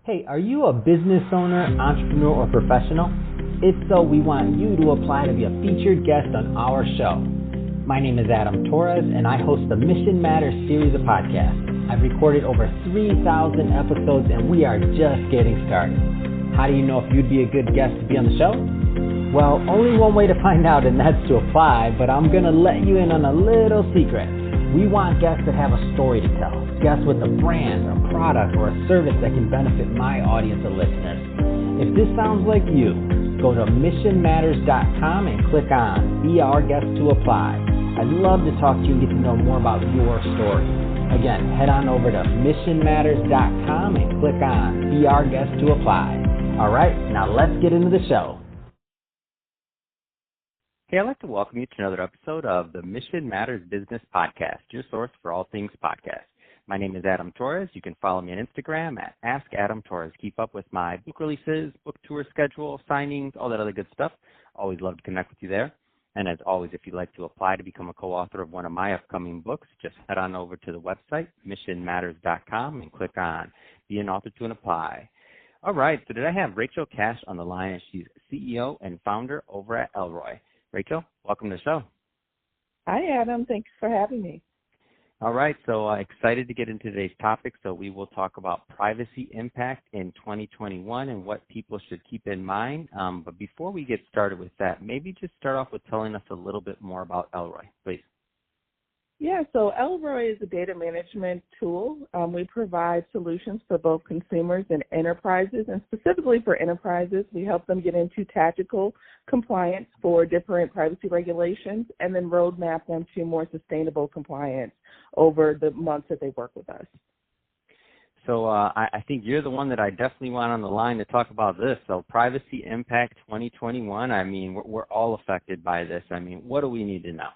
Hey, are you a business owner, entrepreneur, or professional? If so, we want you to apply to be a featured guest on our show. My name is Adam Torres, and I host the Mission Matters series of podcasts. I've recorded over 3,000 episodes, and we are just getting started. How do you know if you'd be a good guest to be on the show? Well, only one way to find out, and that's to apply, but I'm going to let you in on a little secret. We want guests that have a story to tell, guests with a brand, a product, or a service that can benefit my audience of listeners. If this sounds like you, go to missionmatters.com and click on Be Our Guest to apply. I'd love to talk to you and get to know more about your story. Again, head on over to missionmatters.com and click on Be Our Guest to apply. All right, now let's get into the show. Hey, I'd like to welcome you to another episode of the Mission Matters Business Podcast, your source for all things podcast. My name is Adam Torres. You can follow me on Instagram at AskAdamTorres. Keep up with my book releases, book tour schedule, signings, all that other good stuff. Always love to connect with you there. And as always, if you'd like to apply to become a co-author of one of my upcoming books, just head on over to the website, missionmatters.com, and click on Be an Author to Apply. All right, so today I have Rachel Cash on the line. She's CEO and founder over at ELROI. Rachel, welcome to the show. Hi, Adam. Thanks for having me. All right, so excited to get into today's topic. So we will talk about privacy impact in 2021 and what people should keep in mind. But before we get started with that, maybe just start off with telling us a little bit more about ELROI, please. Yeah, so ELROI is a data management tool. We provide solutions for both consumers and enterprises, and specifically for enterprises, we help them get into tactical compliance for different privacy regulations and then roadmap them to more sustainable compliance over the months that they work with us. So I think you're the one that I definitely want on the line to talk about this. So privacy impact 2021, I mean, we're all affected by this. I mean, what do we need to know?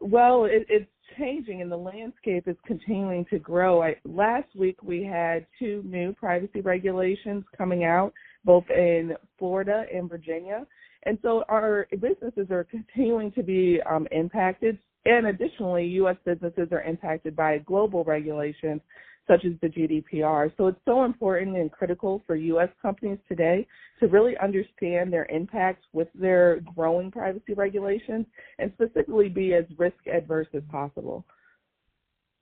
Well, it's changing, and the landscape is continuing to grow. Last week, we had 2 new privacy regulations coming out, both in Florida and Virginia. And so our businesses are continuing to be impacted. And additionally, U.S. businesses are impacted by global regulations such as the GDPR. So it's so important and critical for U.S. companies today to really understand their impacts with their growing privacy regulations and specifically be as risk adverse as possible.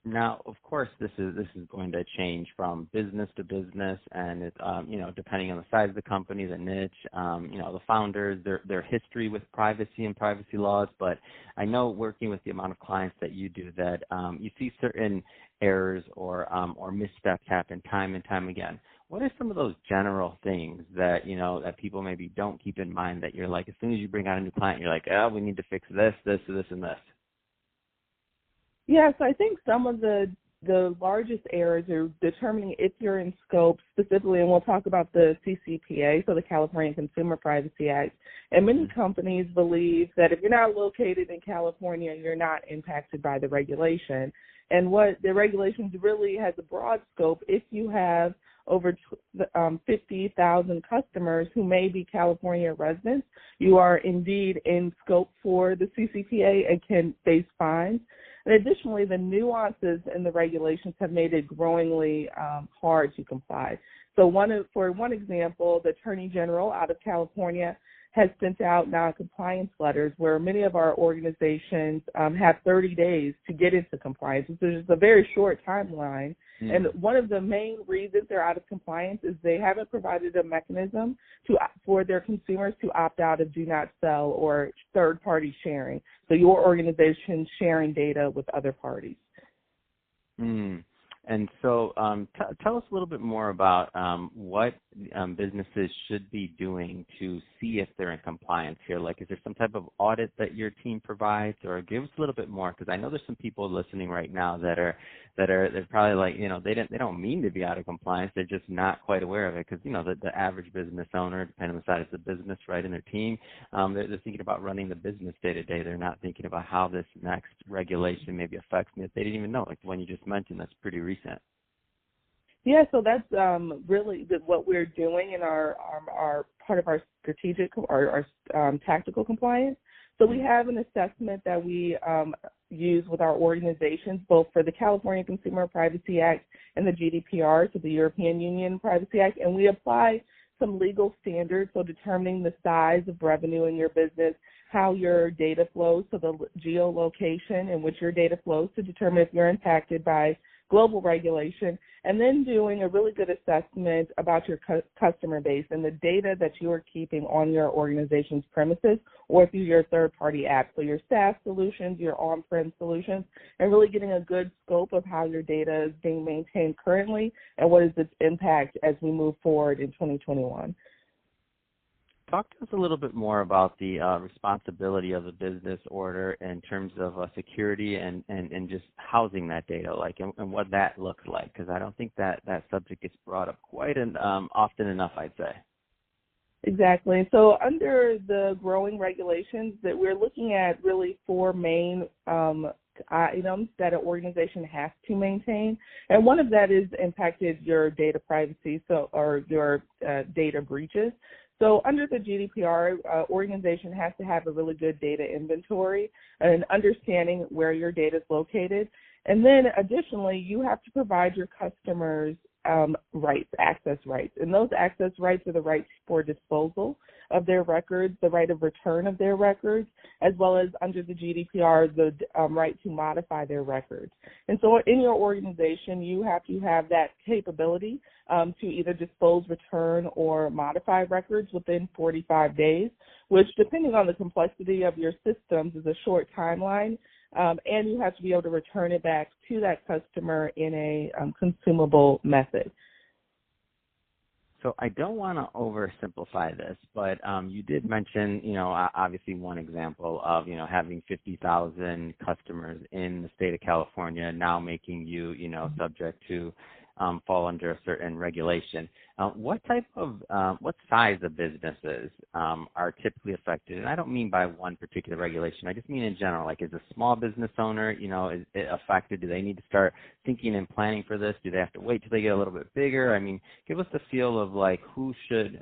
Now, of course, this is going to change from business to business, and it, depending on the size of the company, the niche, the founders, their history with privacy and privacy laws. But I know working with the amount of clients that you do that you see certain errors or missteps happen time and time again. What are some of those general things that that people maybe don't keep in mind that you're like, as soon as you bring on a new client, you're like, oh, we need to fix this, and this? Yes, I think some of the largest errors are determining if you're in scope specifically, and we'll talk about the CCPA, so the California Consumer Privacy Act. And many companies believe that if you're not located in California, you're not impacted by the regulation. And what the regulations really has a broad scope. If you have over 50,000 customers who may be California residents, you are indeed in scope for the CCPA and can face fines. And additionally, the nuances in the regulations have made it growingly hard to comply. So for one example, the Attorney General out of California has sent out non-compliance letters where many of our organizations have 30 days to get into compliance. So there's a very short timeline. And one of the main reasons they're out of compliance is they haven't provided a mechanism for their consumers to opt out of do not sell or third-party sharing. So your organization sharing data with other parties. And so tell us a little bit more about what businesses should be doing to see if they're in compliance here. Like, is there some type of audit that your team provides, or give us a little bit more? Because I know there's some people listening right now they're probably like, they don't mean to be out of compliance. They're just not quite aware of it because, the average business owner, depending on the size of the business, right, and their team, they're thinking about running the business day to day. They're not thinking about how this next regulation maybe affects me. They didn't even know, like the one you just mentioned, that's pretty recent. Yeah, so that's really what we're doing in our part of our strategic or our tactical compliance. So we have an assessment that we use with our organizations, both for the California Consumer Privacy Act and the GDPR, so the European Union Privacy Act, and we apply some legal standards, so determining the size of revenue in your business, how your data flows, so the geolocation in which your data flows to determine if you're impacted by global regulation, and then doing a really good assessment about your customer base and the data that you are keeping on your organization's premises or through your third-party apps, so your SaaS solutions, your on-prem solutions, and really getting a good scope of how your data is being maintained currently and what is its impact as we move forward in 2021. Talk to us a little bit more about the responsibility of the business order in terms of security and just housing that data, like, and what that looks like, because I don't think that subject gets brought up quite often enough, I'd say. Exactly. So under the growing regulations that we're looking at really four main items that an organization has to maintain, and one of that is impacted your data privacy, or your data breaches. So under the GDPR, organization has to have a really good data inventory and understanding where your data is located. And then additionally, you have to provide your customers rights, access rights. And those access rights are the rights for disposal of their records, the right of return of their records, as well as under the GDPR, the right to modify their records. And so in your organization, you have to have that capability to either dispose, return, or modify records within 45 days, which, depending on the complexity of your systems, is a short timeline. And you have to be able to return it back to that customer in a consumable method. So I don't want to oversimplify this, but you did mention, obviously one example of, having 50,000 customers in the state of California now making you, subject to fall under a certain regulation. What size of businesses are typically affected? And I don't mean by one particular regulation. I just mean in general. Like, is a small business owner, is it affected? Do they need to start thinking and planning for this? Do they have to wait till they get a little bit bigger? I mean, give us the feel of who should,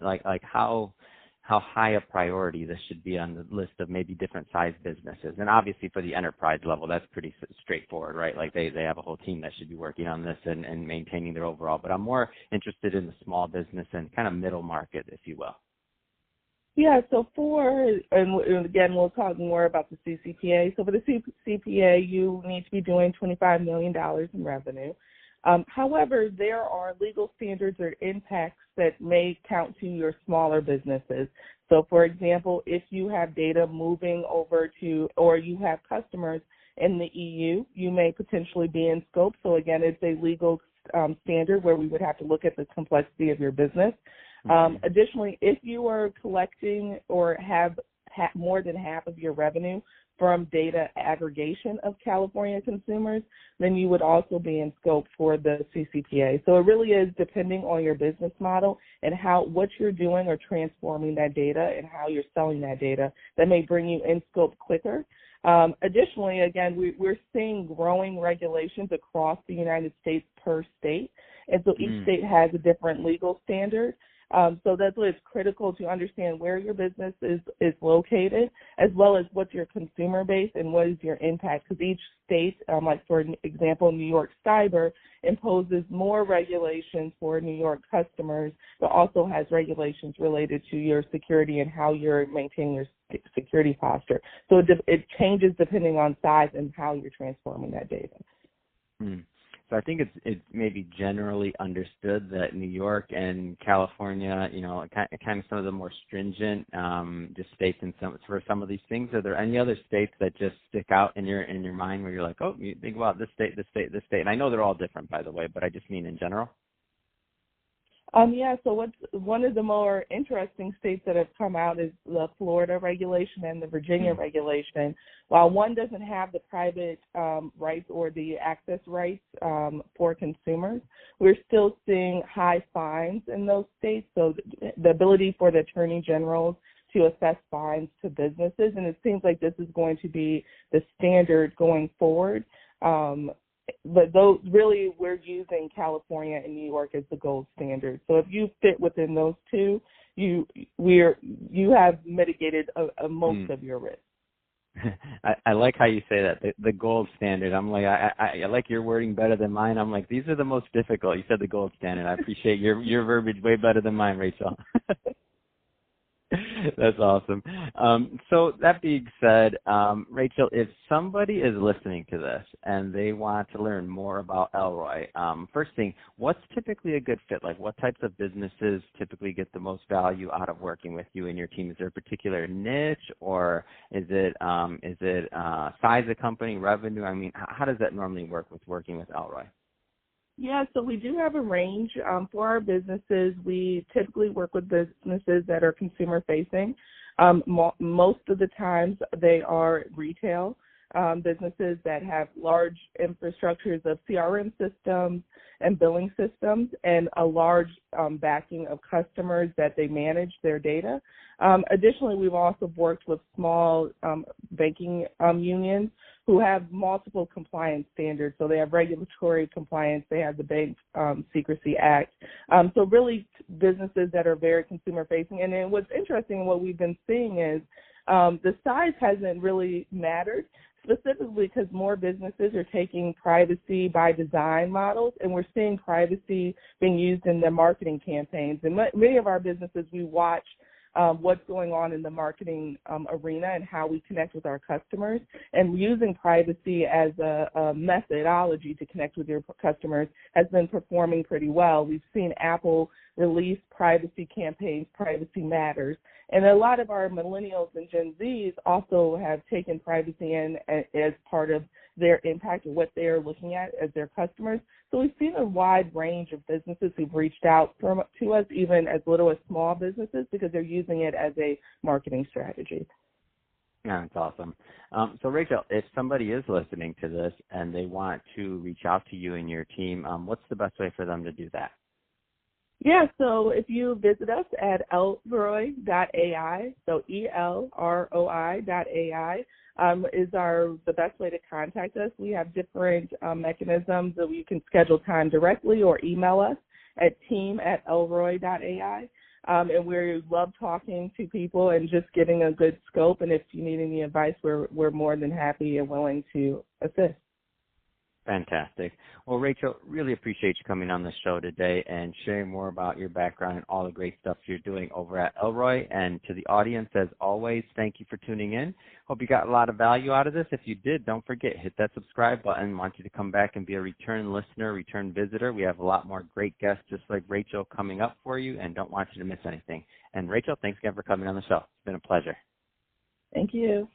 how high a priority this should be on the list of maybe different size businesses. And obviously for the enterprise level, that's pretty straightforward, right? Like they have a whole team that should be working on this and maintaining their overall. But I'm more interested in the small business and kind of middle market, if you will. Yeah, so and again, we'll talk more about the CCPA. So for the CCPA, you need to be doing $25 million in revenue. However, there are legal standards or impacts that may count to your smaller businesses. So, for example, if you have data moving over to, or you have customers in the EU, you may potentially be in scope. So, again, it's a legal standard where we would have to look at the complexity of your business. Additionally, if you are collecting or have more than half of your revenue from data aggregation of California consumers, then you would also be in scope for the CCPA. So it really is depending on your business model and what you're doing or transforming that data and how you're selling that data that may bring you in scope quicker. Additionally, again, we're seeing growing regulations across the United States per state, and so each state has a different legal standard. So that's why it's critical to understand where your business is located, as well as what's your consumer base and what is your impact. Because each state, like for example, New York Cyber imposes more regulations for New York customers, but also has regulations related to your security and how you're maintaining your security posture. So it changes depending on size and how you're transforming that data. So I think it's maybe generally understood that New York and California, kind of some of the more stringent just states for some of these things. Are there any other states that just stick out in your mind where you're like, oh, you think about this state, this state, this state? And I know they're all different, by the way, but I just mean in general. So one of the more interesting states that have come out is the Florida regulation and the Virginia regulation. While one doesn't have the private rights or the access rights for consumers, we're still seeing high fines in those states. So the ability for the attorney generals to assess fines to businesses, and it seems like this is going to be the standard going forward. But those really, we're using California and New York as the gold standard. So if you fit within those two, you have mitigated most of your risk. I like how you say that, the gold standard. I'm like, I like your wording better than mine. I'm like, these are the most difficult. You said the gold standard. I appreciate your verbiage way better than mine, Rachel. That's awesome. So that being said, Rachel, if somebody is listening to this and they want to learn more about ELROI, first thing, what's typically a good fit? Like, what types of businesses typically get the most value out of working with you and your team? Is there a particular niche, or is it size of company, revenue? I mean, how does that normally work with working with ELROI? Yeah, so we do have a range. For our businesses, we typically work with businesses that are consumer facing. Most of the times they are retail businesses that have large infrastructures of CRM systems and billing systems and a large backing of customers that they manage their data. Additionally, we've also worked with small banking unions who have multiple compliance standards. So they have regulatory compliance, they have the Bank Secrecy Act. So really businesses that are very consumer facing. And then what's interesting, what we've been seeing is the size hasn't really mattered, specifically because more businesses are taking privacy by design models, and we're seeing privacy being used in their marketing campaigns. And many of our businesses, we watch what's going on in the marketing arena and how we connect with our customers, and using privacy as a methodology to connect with your customers has been performing pretty well. We've seen Apple release privacy campaigns, Privacy Matters, and a lot of our millennials and Gen Zs also have taken privacy in as part of their impact of what they are looking at as their customers. So we've seen a wide range of businesses who've reached out to us, even as little as small businesses, because they're using it as a marketing strategy. Yeah, that's awesome. So Rachel, if somebody is listening to this and they want to reach out to you and your team, what's the best way for them to do that? Yeah, so if you visit us at ELROI.ai, so ELROI.ai, is the best way to contact us. We have different mechanisms that you can schedule time directly or email us at team@ELROI.ai. And we love talking to people and just getting a good scope. And if you need any advice, we're more than happy and willing to assist. Fantastic. Well, Rachel, really appreciate you coming on the show today and sharing more about your background and all the great stuff you're doing over at ELROI. And to the audience, as always, thank you for tuning in. Hope you got a lot of value out of this. If you did, don't forget, hit that subscribe button. Want you to come back and be a return listener, return visitor. We have a lot more great guests just like Rachel coming up for you, and don't want you to miss anything. And Rachel, thanks again for coming on the show. It's been a pleasure. Thank you.